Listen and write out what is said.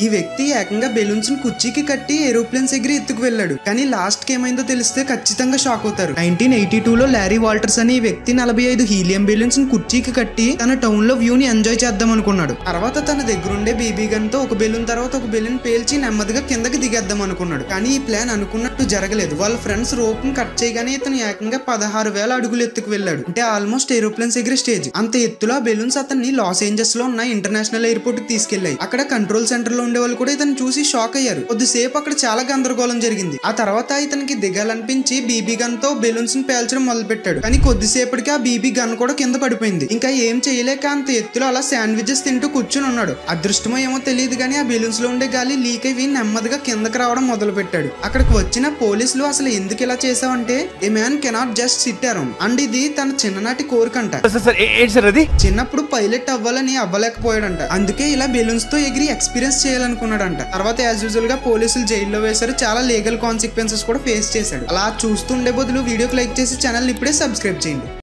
ఈ వ్యక్తి ఏకంగా బెలూన్స్ ని కుర్చీకి కట్టి ఏరోప్లేన్స్ ఎగిరి ఎత్తుకు వెళ్ళాడు. కానీ లాస్ట్ కి ఏమైందో తెలిస్తే ఖచ్చితంగా షాక్ అవుతారు. 1982లో లారీ వాల్టర్స్ అనే ఈ వ్యక్తి 45 హీలియం బెలూన్స్ ని కుర్చీకి కట్టి తన టౌన్ లో వ్యూ ని ఎంజాయ్ చేద్దాం అనుకున్నాడు. తర్వాత తన దగ్గరుండే బీబీ గన్ తో ఒక బెలూన్ తర్వాత ఒక బెలూన్ పేల్చి నెమ్మదిగా కిందకి దిగేద్దాం అనుకున్నాడు. కానీ ఈ ప్లాన్ అనుకున్నట్టు జరగలేదు. వాళ్ళ ఫ్రెండ్స్ రోప్ ని కట్ చేయగానే ఇతను ఏకంగా 16,000 అడుగులు ఎత్తుకు వెళ్ళాడు. అంటే ఆల్మోస్ట్ ఏరోప్లేన్స్ ఎగిరే స్టేజ్. అంత ఎత్తులో ఆ బెలూన్స్ అతన్ని లాస్ ఏంజల్స్ లో ఉన్న ఇంటర్నేషనల్ ఎయిర్పోర్ట్ కి తీసుకెళ్లాయి. అక్కడ కంట్రోల్ సెంటర్ లో ఉండే వాళ్ళు కూడా ఇతను చూసి షాక్ అయ్యారు. కొద్దిసేపు అక్కడ చాలా గందరగోళం జరిగింది. ఆ తర్వాత ఇతనికి దిగాలనిపించి బీబీ గన్ తో బెలూన్స్ ని పేల్చడం మొదలు పెట్టాడు. కానీ కొద్దిసేపటికి ఆ బీబీ గన్ కూడా కింద పడిపోయింది. ఇంకా ఏం చేయలేక అంత ఎత్తులో అలా శాండ్విచెస్ తింటూ కూర్చుని ఉన్నాడు. అదృష్టమో ఏమో తెలియదు కానీ ఆ బెలూన్స్ లో ఉండే గాలి లీక్ అయ్యి నెమ్మదిగా కిందకి రావడం మొదలు పెట్టాడు. అక్కడికి వచ్చిన పోలీసులు అసలు ఎందుకు ఇలా చేసావంటే a man cannot just sit around and ఇది తన చిన్ననాటి కోరికంట. చిన్నప్పుడు పైలట్ అవ్వాలని అవ్వలేకపోయాడంట. అందుకే ఇలా బెలూన్స్ తో ఎగిరి ఎక్స్పీరియన్స్ చేయాలనుకున్నాడంట. తర్వాత యాజ్ యూజువల్ గా పోలీసులు జైల్లో వేశారు. చాలా లీగల్ కాన్సిక్వెన్సెస్ కూడా ఫేస్ చేశాడు. అలా చూస్తుండే బదులు వీడియోకి లైక్ చేసి ఛానల్ ఇప్పుడే సబ్స్క్రైబ్ చేయండి.